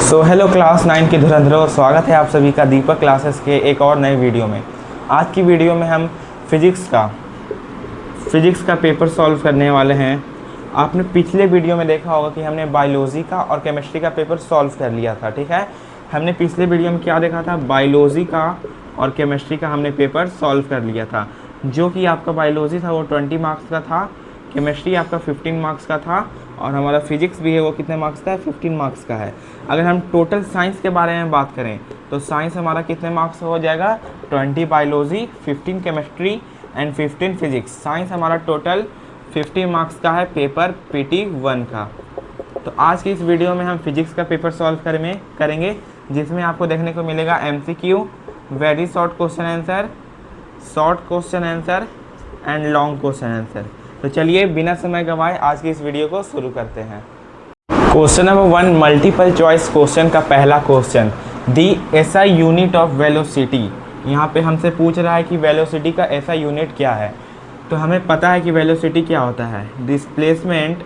So hello class 9 के धुरंधरों, स्वागत है आप सभी का दीपक क्लासेस के एक और नए वीडियो में। आज की वीडियो में हम फिजिक्स का पेपर सॉल्व करने वाले हैं। आपने पिछले वीडियो में देखा होगा कि हमने बायोलॉजी का और केमिस्ट्री का पेपर सॉल्व कर लिया था। ठीक है, हमने पिछले वीडियो में क्या देखा था, बायोलॉजी का और केमिस्ट्री का हमने पेपर सॉल्व कर लिया था। जो कि आपका बायोलॉजी था वो 20 मार्क्स का था, केमिस्ट्री आपका 15 मार्क्स का था और हमारा फिजिक्स भी है वो कितने मार्क्स का है, 15 मार्क्स का है। अगर हम टोटल साइंस के बारे में बात करें तो साइंस हमारा कितने मार्क्स हो जाएगा, 20 biology, 15 chemistry and 15 physics. Science हमारा टोटल 50 मार्क्स का है पेपर PT1 का। तो आज की इस वीडियो में हम फिजिक्स का पेपर सॉल्व करेंगे जिसमें आपको देखने को मिलेगा MCQ, very short question answer and long question answer. तो चलिए बिना समय गंवाए आज की इस वीडियो को शुरू करते हैं। Question number 1, multiple choice question का पहला question, the SI unit of velocity. यहाँ पे हमसे पूछ रहा है कि वेलोसिटी का SI यूनिट क्या है। तो हमें पता है कि वेलोसिटी क्या होता है, displacement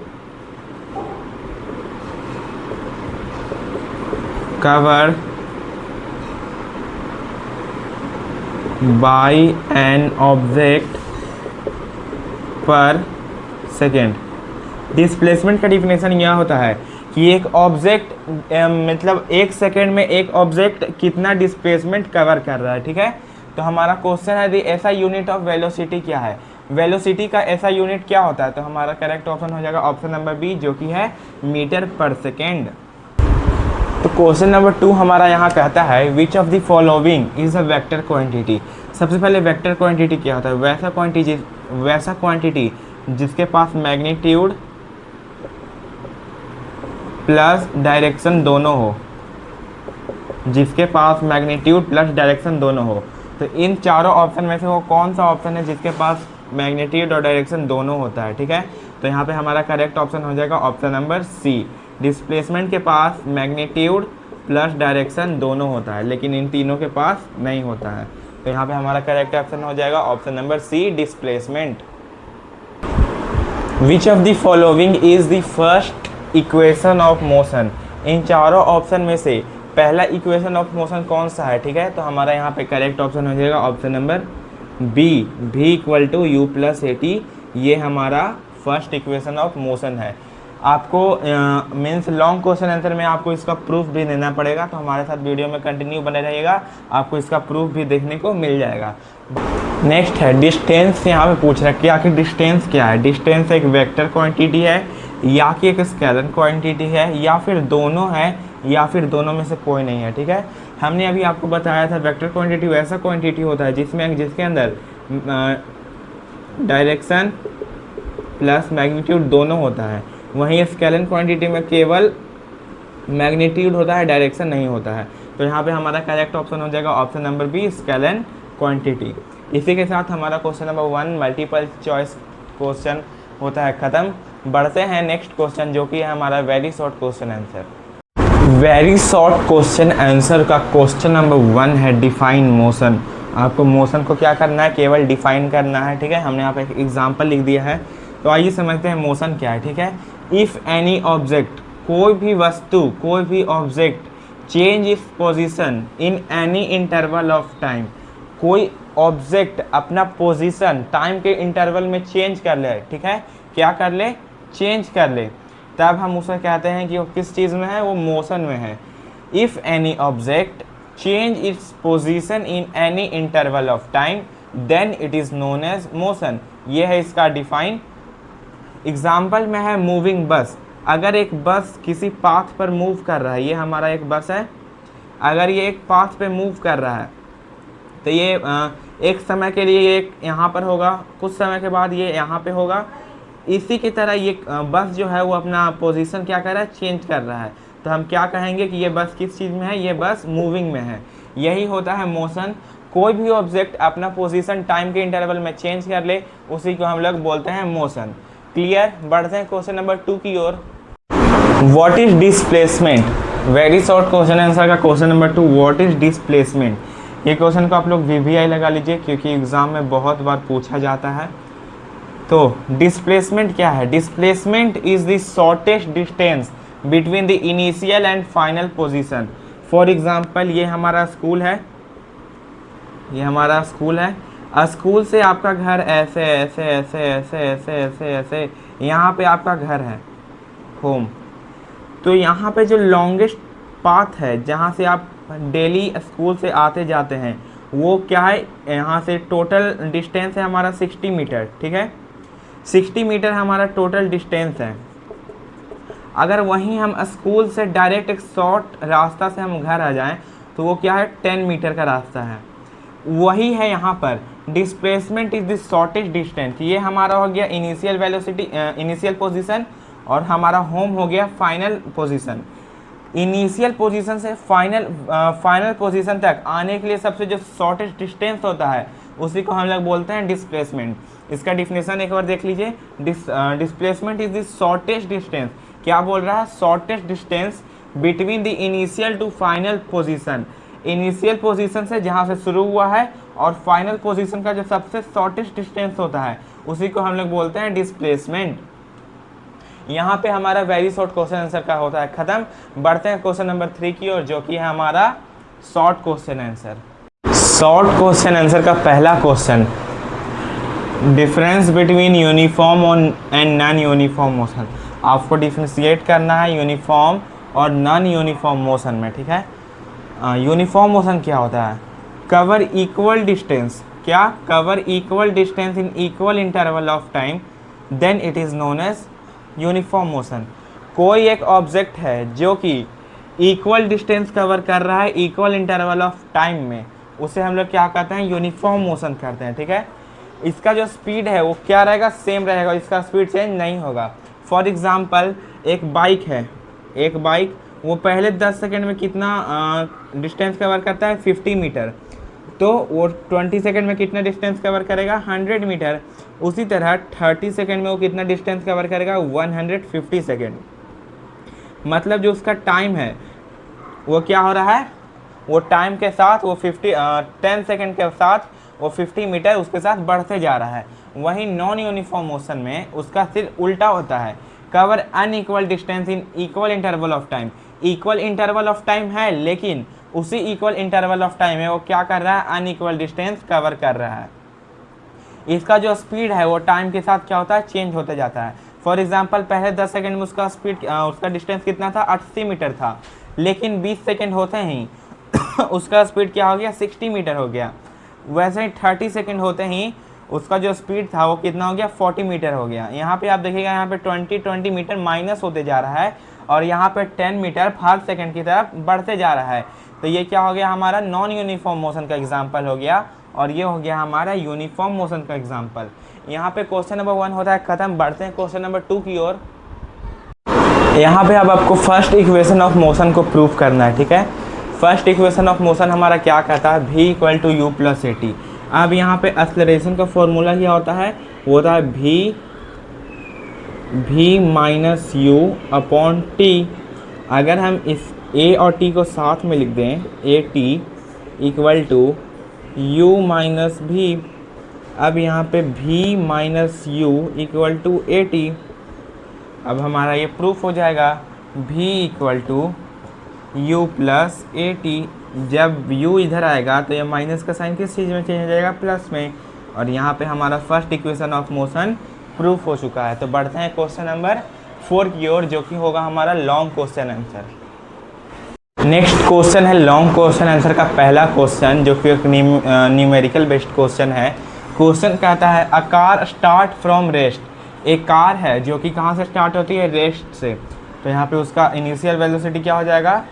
cover by an object पर सेकेंड। डिस्प्लेसमेंट का डिफिनेशन यह होता है कि एक ऑब्जेक्ट मतलब एक सेकेंड में एक ऑब्जेक्ट कितना डिस्प्लेसमेंट कवर कर रहा है। ठीक है, तो हमारा क्वेश्चन है दी SI यूनिट ऑफ वेलोसिटी क्या है, वेलोसिटी का SI यूनिट क्या होता है। तो हमारा करेक्ट ऑप्शन हो जाएगा ऑप्शन नंबर बी, जो कि है मीटर पर सेकेंड। तो क्वेश्चन नंबर 2 हमारा यहाँ कहता है विच of the following is a vector quantity. सबसे पहले वेक्टर क्वांटिटी क्या होता है, वैसा क्वांटिटी जिसके पास मैग्नीट्यूड प्लस डायरेक्शन दोनों हो, जिसके पास मैग्नीट्यूड प्लस डायरेक्शन दोनों हो। तो इन चारों ऑप्शन में से वो कौन सा ऑप्शन है जिसके पास मैग्नीट्यूड और डायरेक्शन दोनों होता है। ठीक है, तो यहाँ पे हमारा करेक्ट ऑप्शन हो जाएगा ऑप्शन नंबर सी, डिस्प्लेसमेंट के पास मैग्नीट्यूड प्लस डायरेक्शन दोनों होता है, लेकिन इन तीनों के पास नहीं होता है। तो यहाँ पे हमारा करेक्ट ऑप्शन हो जाएगा option number C, displacement. Which of the following is the first equation of motion. इन चारों ऑप्शन में से पहला इक्वेशन ऑफ मोशन कौन सा है। ठीक है, तो हमारा यहाँ पे करेक्ट ऑप्शन हो जाएगा option number B, V = U + AT। ये हमारा फर्स्ट इक्वेशन ऑफ मोशन है। आपको मीन्स लॉन्ग क्वेश्चन आंसर में आपको इसका प्रूफ भी देना पड़ेगा, तो हमारे साथ वीडियो में कंटिन्यू बने रहिएगा, आपको इसका प्रूफ भी देखने को मिल जाएगा। नेक्स्ट है डिस्टेंस। यहाँ पे पूछ रहा है कि आखिर डिस्टेंस क्या है। डिस्टेंस एक वेक्टर क्वांटिटी है या कि एक स्केलर क्वांटिटी है या फिर दोनों है या फिर दोनों में से कोई नहीं है। ठीक है, हमने अभी आपको बताया था वेक्टर क्वांटिटी वैसा क्वांटिटी होता है जिसके अंदर डायरेक्शन प्लस मैग्नीट्यूड दोनों होता है। वहीं स्केलर क्वांटिटी में केवल मैग्नीट्यूड होता है, डायरेक्शन नहीं होता है। तो यहाँ पे हमारा करेक्ट ऑप्शन हो जाएगा option number B, scalar quantity. इसी के साथ हमारा question number 1 multiple choice question होता है ख़त्म। बढ़ते हैं नेक्स्ट क्वेश्चन, जो कि है हमारा very short question answer. Very short question answer का क्वेश्चन नंबर 1 है डिफाइन मोशन। आपको मोशन को क्या करना है, केवल डिफाइन करना है। ठीक है, हमने यहाँ पे एक एग्जाम्पल लिख दिया है। तो आइए समझते हैं मोशन क्या है। ठीक है, इफ़ एनी ऑब्जेक्ट, कोई भी वस्तु, कोई भी object change its position in any interval of time, कोई ऑब्जेक्ट अपना पोजीशन टाइम के इंटरवल में चेंज कर ले। ठीक है, क्या कर ले, चेंज कर ले, तब हम उसे कहते हैं कि वो किस चीज़ में है, वो मोशन में है। If any object change its position in any interval of time then it is known as motion. ये है इसका डिफाइन। एग्जाम्पल में है मूविंग बस। अगर एक बस किसी पाथ पर मूव कर रहा है, ये हमारा एक बस है, अगर ये एक पाथ पे मूव कर रहा है तो ये एक समय के लिए ये यहाँ पर होगा, कुछ समय के बाद ये यहाँ पे होगा। इसी की तरह ये बस जो है वो अपना पोजीशन क्या कर रहा है, चेंज कर रहा है। तो हम क्या कहेंगे कि ये बस किस चीज़ में है, ये बस मूविंग में है। यही होता है मोशन। कोई भी ऑब्जेक्ट अपना पोजीशन टाइम के इंटरवल में चेंज कर ले, उसी को हम लोग बोलते हैं मोशन। क्लियर। बढ़ते हैं क्वेश्चन नंबर 2 की ओर। What is displacement. Very short question answer का question number 2, what is displacement. ये क्वेश्चन को आप लोग VVI लगा लीजिए, क्योंकि एग्जाम में बहुत बार पूछा जाता है। तो डिस्प्लेसमेंट क्या है, displacement is the shortest distance between the initial and final position. For example ये हमारा स्कूल है, ये हमारा स्कूल है। स्कूल से आपका घर ऐसे ऐसे ऐसे ऐसे ऐसे ऐसे ऐसे यहाँ पे आपका घर है होम। तो यहाँ पे जो लॉन्गेस्ट पाथ है जहाँ से आप डेली स्कूल से आते जाते हैं वो क्या है, यहाँ से टोटल डिस्टेंस है हमारा 60 मीटर, ठीक है। 60 मीटर हमारा टोटल डिस्टेंस है। अगर वहीं हम स्कूल से डायरेक्ट एक शॉर्ट रास्ता से हम घर आ जाएं तो वो क्या है, 10 मीटर का रास्ता है। वही है यहाँ पर displacement is the shortest distance. ये हमारा हो गया इनिशियल वेलोसिटी, इनिशियल पोजीशन, और हमारा होम हो गया फाइनल पोजीशन। इनिशियल पोजीशन से फाइनल पोजीशन तक आने के लिए सबसे जो शॉर्टेस्ट डिस्टेंस होता है उसी को हम लोग बोलते हैं डिस्प्लेसमेंट। इसका डिफिनेशन एक बार देख लीजिए। Displacement is the shortest distance. क्या बोल रहा है, shortest distance between the initial to final position. Initial position से जहाँ से शुरू हुआ है और फाइनल पोजीशन का जो सबसे शॉर्टेस्ट डिस्टेंस होता है उसी को हम लोग बोलते हैं डिस्प्लेसमेंट। यहाँ पे हमारा वेरी शॉर्ट क्वेश्चन आंसर का होता है खत्म। बढ़ते हैं क्वेश्चन नंबर 3 की ओर, जो कि है हमारा short question answer. Short question answer का पहला question, difference between uniform and non uniform motion. आपको डिफ्रेंशिएट करना है यूनिफॉर्म और नॉन यूनिफॉर्म मोशन में, ठीक है। यूनिफॉर्म मोशन क्या होता है, कवर इक्वल डिस्टेंस, क्या cover equal distance in equal interval of time, then it is known as uniform motion. कोई एक ऑब्जेक्ट है जो कि इक्वल डिस्टेंस कवर कर रहा है इक्वल इंटरवल ऑफ टाइम में, उसे हम लोग क्या कहते हैं, यूनिफॉर्म मोशन करते हैं, ठीक है। इसका जो स्पीड है वो क्या रहेगा, सेम रहेगा, इसका स्पीड चेंज नहीं होगा। फॉर एग्जांपल एक बाइक है, एक बाइक वो पहले 10 सेकंड में कितना डिस्टेंस कवर करता है, 50 मीटर, तो वो 20 सेकंड में कितना डिस्टेंस कवर करेगा, 100 मीटर। उसी तरह 30 सेकंड में वो कितना डिस्टेंस कवर करेगा, 150 सेकंड। मतलब जो उसका टाइम है वो क्या हो रहा है, वो टाइम के साथ वो 10 सेकंड के साथ वो 50 मीटर उसके साथ बढ़ते जा रहा है। वहीं नॉन यूनिफॉर्म मोशन में उसका सिर्फ उल्टा होता है, cover unequal distance in equal interval of time. Equal interval of time है लेकिन उसी इक्वल इंटरवल ऑफ टाइम में वो क्या कर रहा है, अनइक्वल डिस्टेंस कवर कर रहा है। इसका जो स्पीड है वो टाइम के साथ क्या होता है, चेंज होते जाता है। फॉर एग्जांपल पहले 10 सेकंड में उसका स्पीड उसका डिस्टेंस कितना था, 80 मीटर था, लेकिन 20 सेकंड होते ही उसका स्पीड क्या हो गया, 60 मीटर हो गया। वैसे ही 30 सेकंड होते ही उसका जो स्पीड था वो कितना हो गया, 40 मीटर हो गया। यहाँ पे आप देखिएगा, यहाँ पे 20 मीटर माइनस होते जा रहा है और यहाँ पे 10 मीटर हर सेकंड की तरफ बढ़ते जा रहा है। तो ये क्या हो गया, हमारा नॉन यूनिफॉर्म मोशन का एग्जाम्पल हो गया, और ये हो गया हमारा यूनिफॉर्म मोशन का एग्जाम्पल। यहाँ पे क्वेश्चन नंबर 1 होता है खत्म। बढ़ते हैं क्वेश्चन नंबर 2 की ओर। यहाँ पे अब आपको फर्स्ट इक्वेशन ऑफ मोशन को प्रूव करना है, ठीक है। फर्स्ट इक्वेशन ऑफ मोशन हमारा क्या कहता है, v equal to U plus A T. अब यहाँ पे एक्सेलरेशन का फॉर्मूला क्या होता है, वो होता है v minus you upon T. अगर हम इस a और t को साथ में लिख दें, A T equal to u minus v। अब यहाँ पे v minus U equal to A T. अब हमारा ये प्रूफ हो जाएगा, v equal to u plus A T. जब u इधर आएगा तो ये माइनस का साइन किस चीज़ में चेंज हो जाएगा, प्लस में। और यहाँ पे हमारा first equation of motion proof हो चुका है। तो बढ़ते हैं क्वेश्चन नंबर 4 की ओर, जो कि होगा हमारा long question answer. Next question है लॉन्ग क्वेश्चन आंसर का पहला क्वेश्चन, जो कि एक न्यूमेरिकल बेस्ड क्वेश्चन है। क्वेश्चन कहता है a car start from rest. एक कार है जो कि कहाँ से स्टार्ट होती है, रेस्ट से। तो यहाँ पे उसका इनिशियल वेलोसिटी क्या हो जाएगा,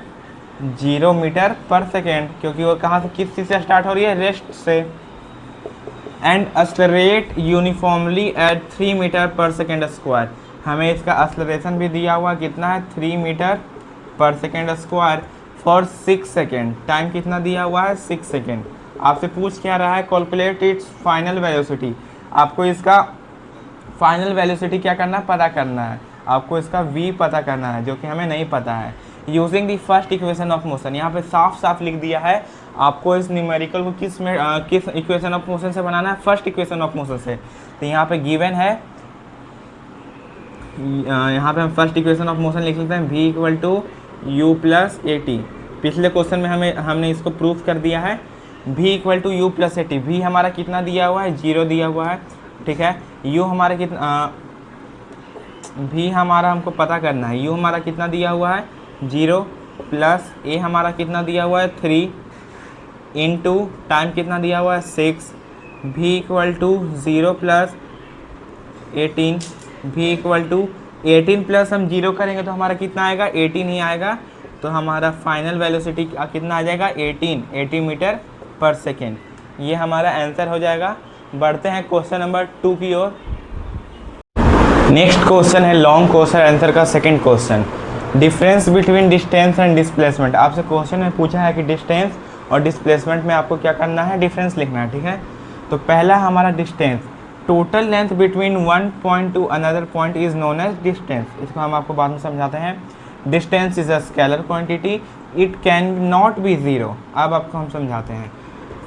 0 मीटर पर सेकेंड, क्योंकि वो कहाँ से, किस चीज़ से स्टार्ट हो रही है, रेस्ट से। And accelerate uniformly at 3 metre per second square. हमें इसका एक्सेलरेशन भी दिया हुआ कितना है, 3 metre per second square for 6 second. Time कितना दिया हुआ है, 6 सेकेंड। आपसे पूछ क्या रहा है, कैलकुलेट इट्स फाइनल वेलोसिटी। आपको इसका फाइनल वेलोसिटी क्या करना है, पता करना है। आपको इसका v पता करना है, जो कि हमें नहीं पता है। Using the first equation of motion, यहाँ पे साफ साफ लिख दिया है आपको इस न्यूमेरिकल को किस इक्वेशन ऑफ मोशन से बनाना है, फर्स्ट इक्वेशन ऑफ मोशन से। तो यहाँ पे गिवन है, यहाँ पे हम फर्स्ट इक्वेशन ऑफ मोशन लिख लेते हैं, v equal to U plus A T. पिछले क्वेश्चन में हमने इसको प्रूफ कर दिया है, v equal to U plus A T. V हमारा कितना दिया हुआ है, 0 दिया हुआ है, ठीक है। u हमारा कितना, v हमारा हमको पता करना है, u हमारा कितना दिया हुआ है 0, प्लस a हमारा कितना दिया हुआ है 3, इनटू टाइम कितना दिया हुआ है 6, v equal to 0 plus 18, v equal to 18 plus हम 0 करेंगे तो हमारा कितना आएगा 18 ही आएगा। तो हमारा फाइनल वेलोसिटी कितना आ जाएगा 80 मीटर पर सेकेंड। ये हमारा आंसर हो जाएगा। बढ़ते हैं क्वेश्चन नंबर 2 की ओर। नेक्स्ट क्वेश्चन है लॉन्ग क्वेश्चन आंसर का second question, difference between distance and displacement. आपसे क्वेश्चन में पूछा है कि डिस्टेंस और डिस्प्लेसमेंट में आपको क्या करना है, डिफरेंस लिखना है, ठीक है। तो पहला हमारा distance, total length between one point to another point is known as distance. इसको हम आपको बाद में समझाते हैं। Distance is a scalar quantity, it can not be zero. अब आपको हम समझाते हैं।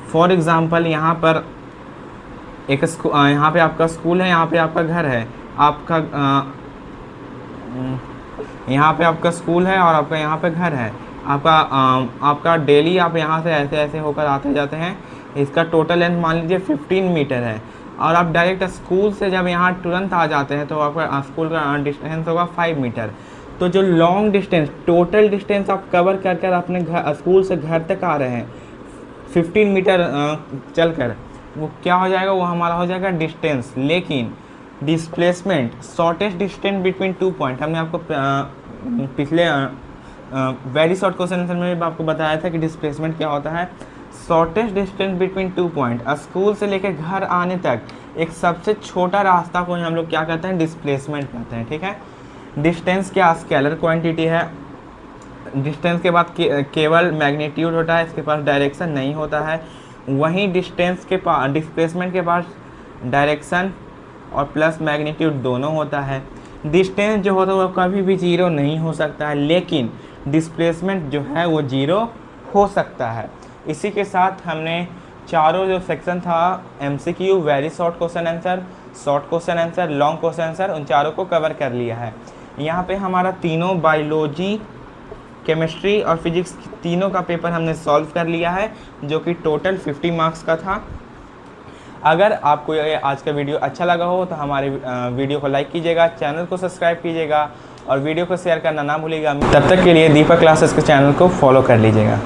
फॉर एग्जांपल यहाँ पर एक यहाँ पे आपका स्कूल है, यहाँ पे आपका घर है, आपका यहाँ पे आपका स्कूल है और आपका यहाँ पे घर है। आपका डेली आप यहाँ से ऐसे ऐसे होकर आते जाते हैं। इसका टोटल लेंथ मान लीजिए 15 मीटर है और आप डायरेक्ट स्कूल से जब यहाँ तुरंत आ जाते हैं तो आपका स्कूल का डिस्टेंस होगा 5 मीटर। तो जो लॉन्ग डिस्टेंस, टोटल डिस्टेंस आप कवर कर कर अपने घर स्कूल से घर तक आ रहे हैं 15 मीटर चलकर, वो क्या हो जाएगा, वो हमारा हो जाएगा डिस्टेंस। लेकिन displacement, shortest distance between 2 point, हमने आपको पिछले वेरी शॉर्ट क्वेश्चन आंसर में भी आपको बताया था कि डिस्प्लेसमेंट क्या होता है। Shortest distance between 2 point, school से लेकर घर आने तक एक सबसे छोटा रास्ता को हम लोग क्या कहते हैं, डिस्प्लेसमेंट कहते हैं, ठीक है। डिस्टेंस क्या स्केलर क्वांटिटी है। डिस्टेंस के बाद केवल मैग्नीट्यूड होता है, इसके पास डायरेक्शन नहीं होता है। वहीं डिस्टेंस के पास, डिस्प्लेसमेंट के पास डायरेक्शन और प्लस मैग्नीट्यूड दोनों होता है। डिस्टेंस जो होता है वो कभी भी 0 नहीं हो सकता है, लेकिन डिस्प्लेसमेंट जो है वो 0 हो सकता है। इसी के साथ हमने चारों जो सेक्शन था MCQ, very short question answer, short question answer, long question answer, उन चारों को कवर कर लिया है। यहाँ पे हमारा तीनों बायोलॉजी, केमिस्ट्री और फिजिक्स तीनों का पेपर हमने सॉल्व कर लिया है, जो कि टोटल 50 मार्क्स का था। अगर आपको ये आज का वीडियो अच्छा लगा हो तो हमारे वीडियो को लाइक कीजिएगा, चैनल को सब्सक्राइब कीजिएगा और वीडियो को शेयर करना ना भूलिएगा। तब तक के लिए दीपक क्लासेस के चैनल को फॉलो कर लीजिएगा।